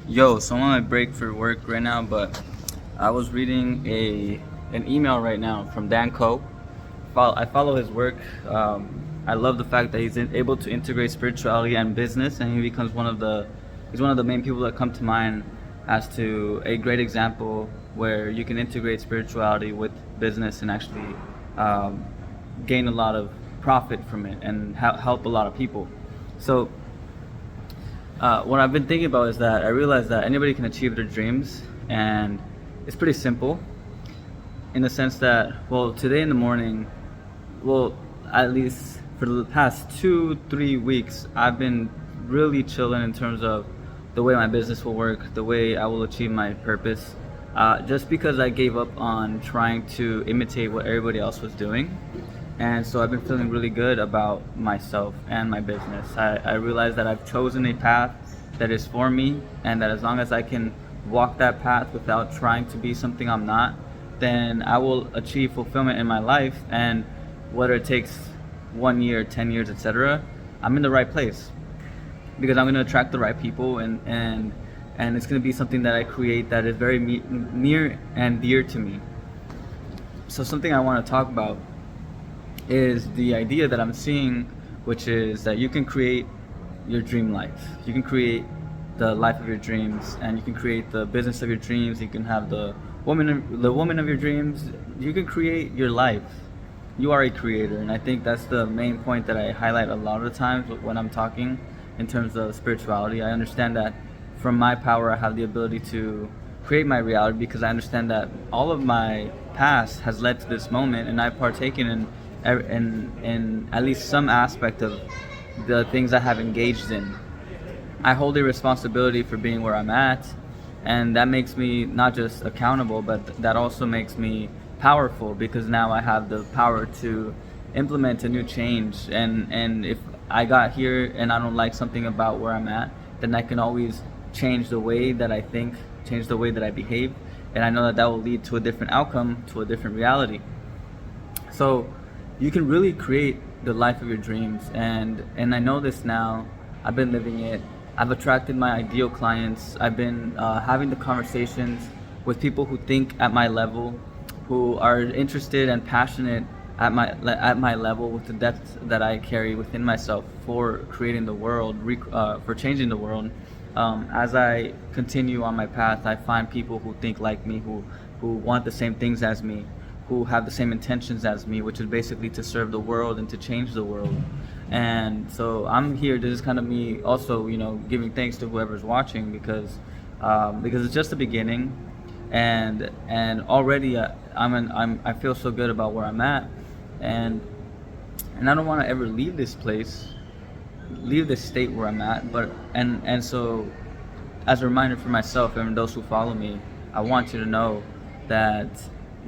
Yo, so I'm on my break for work right now, but I was reading an email right now from Dan Coe. I follow his work. I love the fact that able to integrate spirituality and business, and he's one of the main people that come to mind as to a great example where you can integrate spirituality with business and actually um, gain a lot of profit from it and help a lot of people. So what I've been thinking about is that I realize that anybody can achieve their dreams, and it's pretty simple in the sense that, well, today in the morning, well, at least for the past 2, 3 weeks, I've been really chilling in terms of the way my business will work, the way I will achieve my purpose. Just because I gave up on trying to imitate what everybody else was doing. And so I've been feeling really good about myself and my business. I realize that I've chosen a path that is for me, and that as long as I can walk that path without trying to be something I'm not, then I will achieve fulfillment in my life. And whether it takes 1 year, 10 years, etc., I'm in the right place because I'm going to attract the right people, and it's going to be something that I create that is very near and dear to me. So something I want to talk about is the idea that I'm seeing, which is that you can create your dream life. You can create the life of your dreams, and you can create the business of your dreams. You can have the woman of your dreams. You can create your life. You are a creator, and I think that's the main point that I highlight a lot of the times when I'm talking in terms of spirituality. I understand that from my power, I have the ability to create my reality because I understand that all of my past has led to this moment, and I've partaken in at least some aspect of the things I have engaged in. I hold a responsibility for being where I'm at, and that makes me not just accountable, but that also makes me powerful because now I have the power to implement a new change. And if I got here and I don't like something about where I'm at, then I can always change the way that I think, change the way that I behave, and I know that that will lead to a different outcome, to a different reality. So you can really create the life of your dreams, and I know this now. I've been living it. I've attracted my ideal clients. I've been having the conversations with people who think at my level, who are interested and passionate at my level with the depth that I carry within myself for creating the world, for changing the world. As I continue on my path, I find people who think like me, who want the same things as me, who have the same intentions as me, which is basically to serve the world and to change the world. And so I'm here to just kind of me also, giving thanks to whoever's watching because it's just the beginning, and already I feel so good about where I'm at, and I don't want to ever leave this place, leave this state where I'm at. But so as a reminder for myself and those who follow me, I want you to know that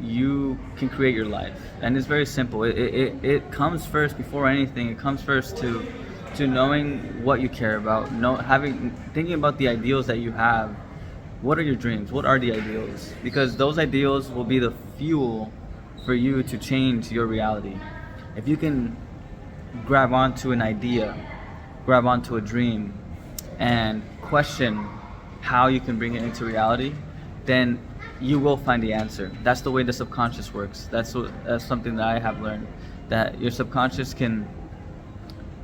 you can create your life, and it's very simple. It comes first before anything. It comes first to knowing what you care about, thinking about the ideals that you have. What are your dreams? What are the ideals? Because those ideals will be the fuel for you to change your reality. If you can grab onto an idea, grab onto a dream, and question how you can bring it into reality, then you will find the answer. That's the way the subconscious works. That's something that I have learned, that your subconscious can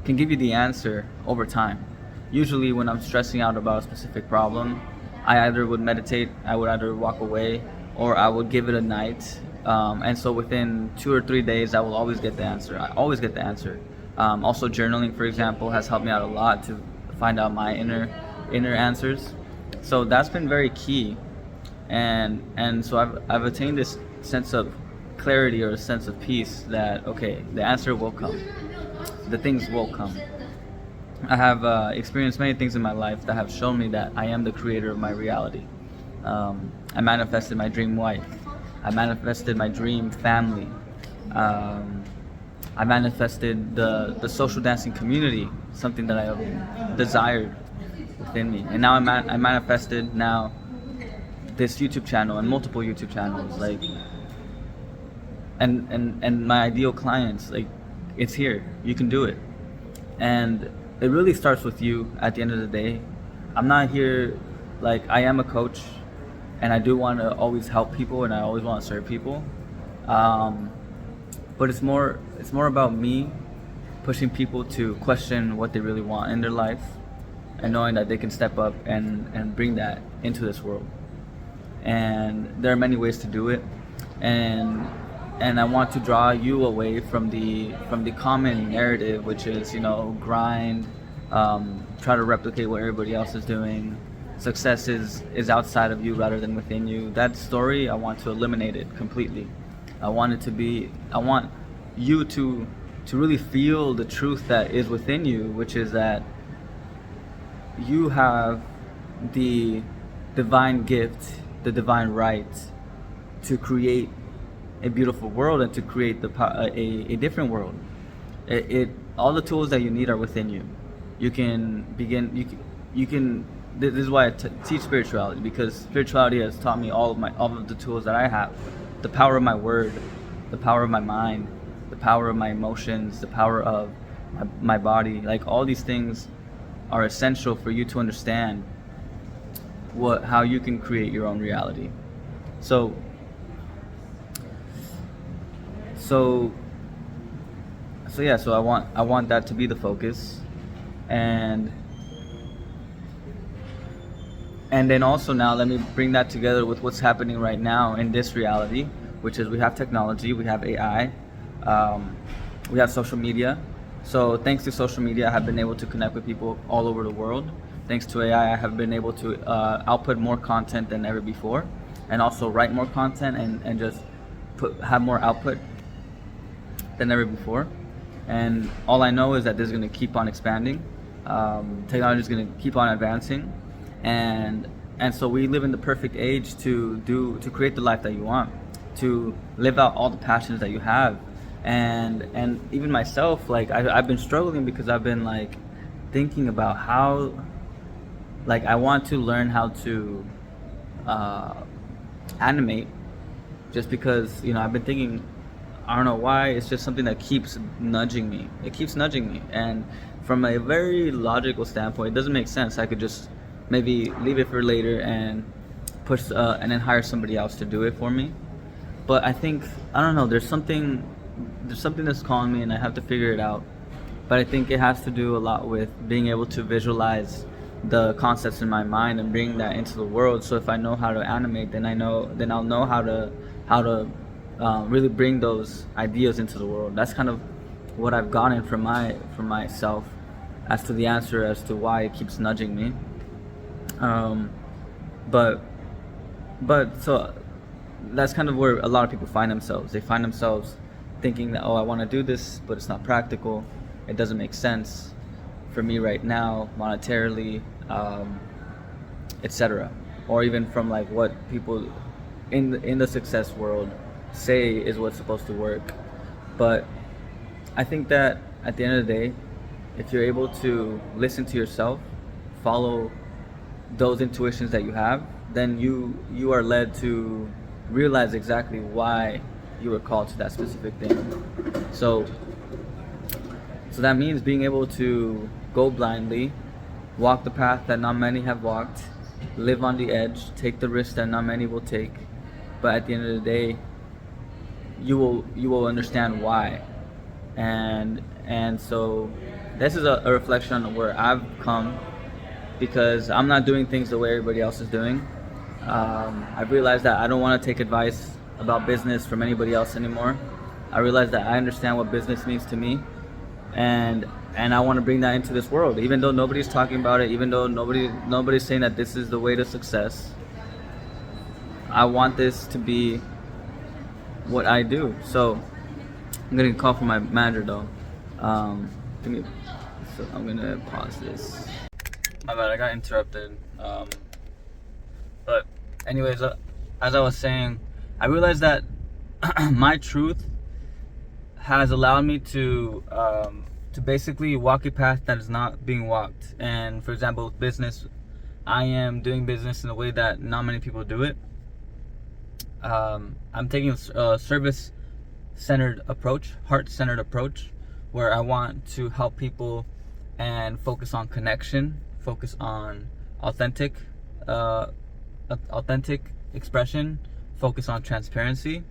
give you the answer over time. Usually when I'm stressing out about a specific problem, I either would meditate, I would either walk away, or I would give it a night. And so within 2 or 3 days, I will always get the answer. I always get the answer. Also journaling, for example, has helped me out a lot to find out my inner answers. So that's been very key. And so I've attained this sense of clarity, or a sense of peace, that okay, the answer will come, the things will come. I have experienced many things in my life that have shown me that I am the creator of my reality. I manifested my dream wife. I manifested my dream family. I manifested the social dancing community, something that I desired within me. And now I manifested now this YouTube channel and multiple YouTube channels, like, and my ideal clients. Like, it's here. You can do it. And it really starts with you at the end of the day. I'm not here like I am a coach, and I do want to always help people, and I always want to serve people. Um, but it's more about me pushing people to question what they really want in their life, and knowing that they can step up and bring that into this world. And there are many ways to do it, and I want to draw you away from the common narrative, which is, grind, try to replicate what everybody else is doing. Success is outside of you rather than within you. That story, I want to eliminate it completely. I want you to really feel the truth that is within you, which is that you have the divine gift, the divine right to create a beautiful world and to create a different world. All the tools that you need are within you. You can begin. You can. This is why I teach spirituality, because spirituality has taught me all of the tools that I have, the power of my word, the power of my mind, the power of my emotions, the power of my body. Like, all these things are essential for you to understand how you can create your own reality. So yeah, so I want that to be the focus, and then also, now let me bring that together with what's happening right now in this reality, which is we have technology, we have AI, we have social media. So thanks to social media, I have been able to connect with people all over the world. Thanks to AI, I have been able to output more content than ever before, and also write more content and just have more output than ever before. And all I know is that this is going to keep on expanding. Technology is going to keep on advancing, and so we live in the perfect age to create the life that you want, to live out all the passions that you have. And even myself, like, I've been struggling because I've been like thinking about how, like, I want to learn how to animate, just because, I've been thinking, I don't know why, it's just something that keeps nudging me. It keeps nudging me, and from a very logical standpoint, it doesn't make sense. I could just maybe leave it for later and push and then hire somebody else to do it for me. But I think, I don't know, there's something that's calling me, and I have to figure it out. But I think it has to do a lot with being able to visualize the concepts in my mind and bring that into the world. So if I know how to animate, then I'll know how to really bring those ideas into the world. That's kind of what I've gotten from myself as to the answer as to why it keeps nudging me. But so that's kind of where a lot of people find themselves. They find themselves thinking that, oh, I want to do this, but it's not practical. It doesn't make sense for me right now, monetarily, etc. Or even from like what people in the success world say is what's supposed to work. But I think that at the end of the day, if you're able to listen to yourself, follow those intuitions that you have, then you are led to realize exactly why you were called to that specific thing. So that means being able to go blindly, walk the path that not many have walked, live on the edge, take the risk that not many will take. But at the end of the day, you will understand why. And so this is a reflection on where I've come, because I'm not doing things the way everybody else is doing. I've realized that I don't want to take advice about business from anybody else anymore. I realized that I understand what business means to me, and I want to bring that into this world. Even though nobody's talking about it, even though nobody's saying that this is the way to success, I want this to be what I do. So I'm gonna call for my manager though. So I'm gonna pause this. My bad, I got interrupted. But anyways, as I was saying, I realized that my truth has allowed me to basically walk a path that is not being walked. And for example, with business, I am doing business in a way that not many people do it. I'm taking a service-centered approach, heart-centered approach, where I want to help people and focus on connection, focus on authentic uh, authentic expression, focus on transparency,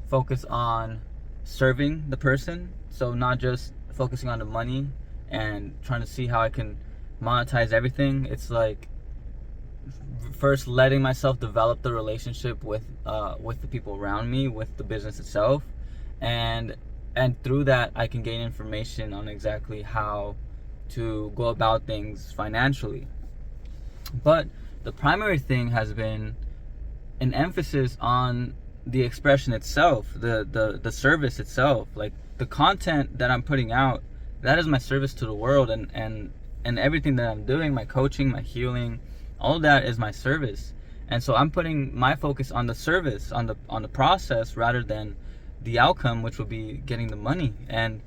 focus on serving the person. So not just focusing on the money and trying to see how I can monetize everything. It's like first letting myself develop the relationship with the people around me, with the business itself, and through that I can gain information on exactly how to go about things financially. But the primary thing has been an emphasis on the expression itself, the service itself, like the content that I'm putting out. That is my service to the world, and everything that I'm doing, my coaching, my healing, all of that is my service. And so I'm putting my focus on the service, on the process, rather than the outcome, which would be getting the money. And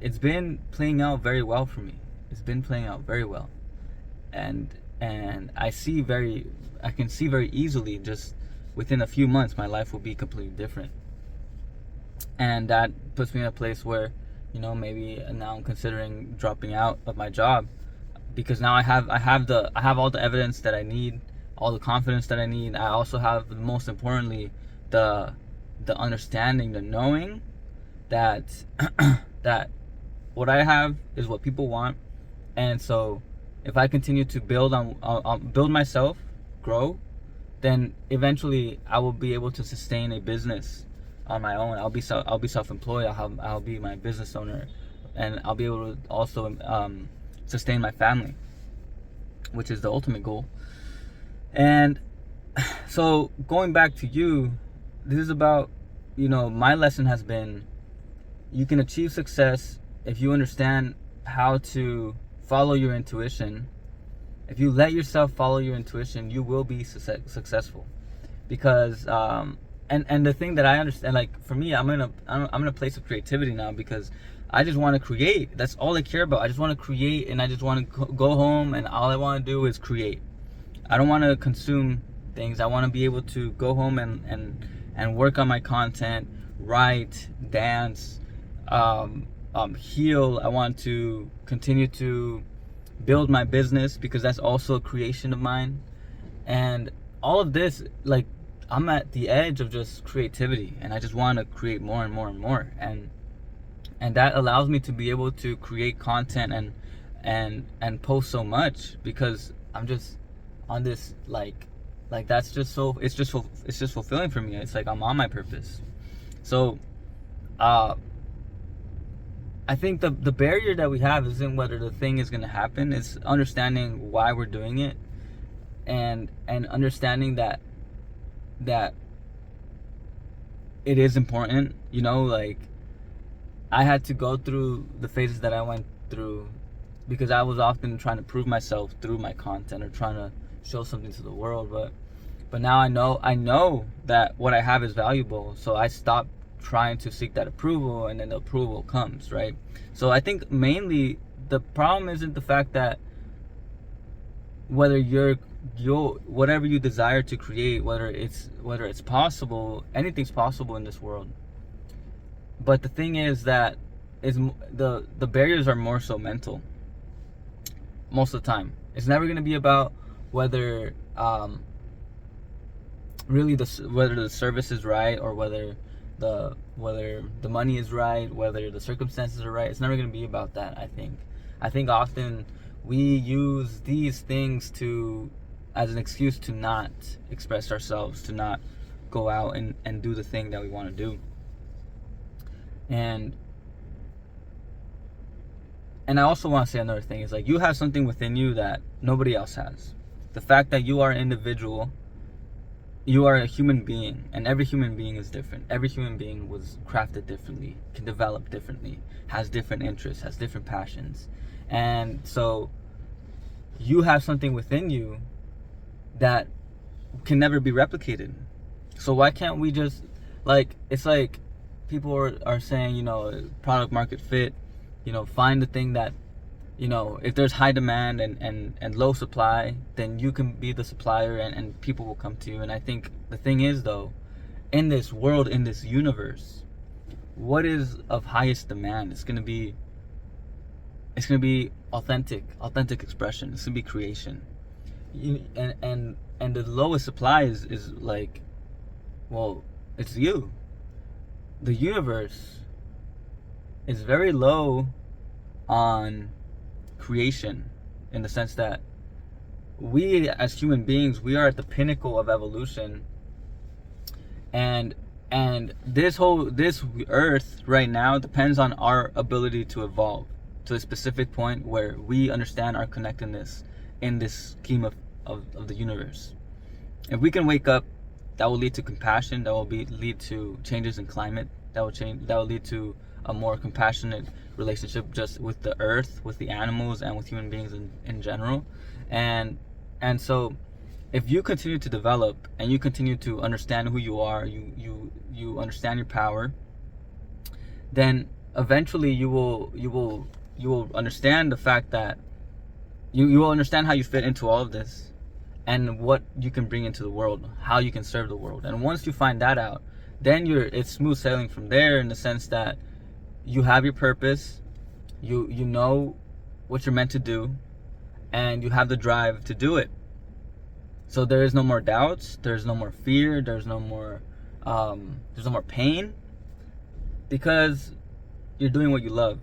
it's been playing out very well for me. It's been playing out very well, and I can see very easily, just within a few months, my life will be completely different. And that puts me in a place where, maybe now I'm considering dropping out of my job, because now I have all the evidence that I need, all the confidence that I need. I also have, most importantly, the understanding, the knowing that that what I have is what people want. And so if I continue to build myself, grow, then eventually I will be able to sustain a business on my own. I'll be self-employed. I'll be my business owner, and I'll be able to also sustain my family, which is the ultimate goal. And so going back to you, this is about, my lesson has been, you can achieve success if you understand how to follow your intuition. If you let yourself follow your intuition, you will be successful. Because and the thing that I understand, like for me, I'm in a place of creativity now, because I just want to create. That's all I care about. I just want to create, and I just want to go home, and all I want to do is create. I don't want to consume things. I want to be able to go home and work on my content, write, dance, heal. I want to continue to build my business, because that's also a creation of mine. And all of this, like, I'm at the edge of just creativity, and I just want to create more and more and more. And that allows me to be able to create content and post so much, because I'm just on this like that's just so, it's just fulfilling for me. It's like I'm on my purpose. So I think the barrier that we have isn't whether the thing is going to happen. It's understanding why we're doing it, and understanding that it is important. Like, I had to go through the phases that I went through, because I was often trying to prove myself through my content, or trying to show something to the world. But now I know that what I have is valuable, so I stopped trying to seek that approval, and then the approval comes, right? So I think mainly the problem isn't the fact that whether whatever you desire to create, whether it's possible, anything's possible in this world. But the thing is that the barriers are more so mental most of the time. It's never going to be about whether really whether the service is right, or whether the money is right, whether the circumstances are right. It's never going to be about that. I think often we use these things as an excuse to not express ourselves, to not go out and do the thing that we want to do. And I also want to say another thing is, like, you have something within you that nobody else has. The fact that you are an individual, you are a human being, and every human being is different. Every human being was crafted differently, can develop differently, has different interests, has different passions. And so you have something within you that can never be replicated. So why can't we just, like, it's like people are saying, product market fit, find the thing that, if there's high demand and low supply, then you can be the supplier, and people will come to you. And I think the thing is, though, in this world, in this universe, what is of highest demand? It's gonna be authentic expression. It's gonna be creation. and the lowest supply is like, well, it's you. The universe is very low on creation, in the sense that we as human beings, we are at the pinnacle of evolution, and this earth right now depends on our ability to evolve to a specific point where we understand our connectedness in this scheme of the universe. If we can wake up, that will lead to compassion, that will lead to changes in climate, that will lead to a more compassionate relationship just with the earth, with the animals, and with human beings in general. And so if you continue to develop and you continue to understand who you are, you understand your power, then eventually you will understand the fact that you will understand how you fit into all of this and what you can bring into the world, how you can serve the world. And once you find that out, then it's smooth sailing from there, in the sense that you have your purpose, you know what you're meant to do, and you have the drive to do it. So there is no more doubts, there's no more fear, there's no more pain, because you're doing what you love,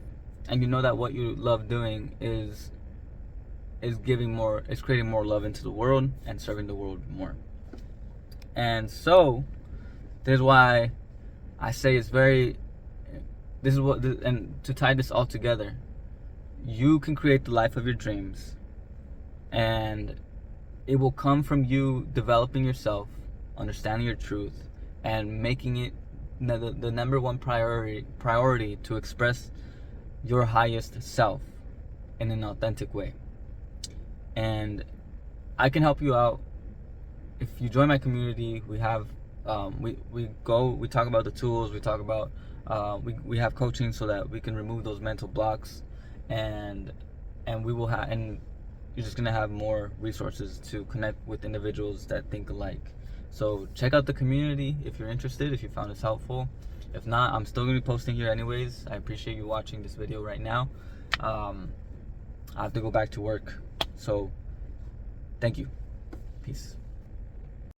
and you know that what you love doing is creating more love into the world and serving the world more. And so this is why I say and to tie this all together, you can create the life of your dreams, and it will come from you developing yourself, understanding your truth, and making it the number one priority to express your highest self in an authentic way. And I can help you out. If you join my community, we have we talk about the tools, we talk about we have coaching so that we can remove those mental blocks, and we will have, and you're just gonna have more resources to connect with individuals that think alike. So check out the community if you're interested, if you found this helpful. If not, I'm still gonna be posting here anyways. I appreciate you watching this video right now. I have to go back to work, so thank you. Peace.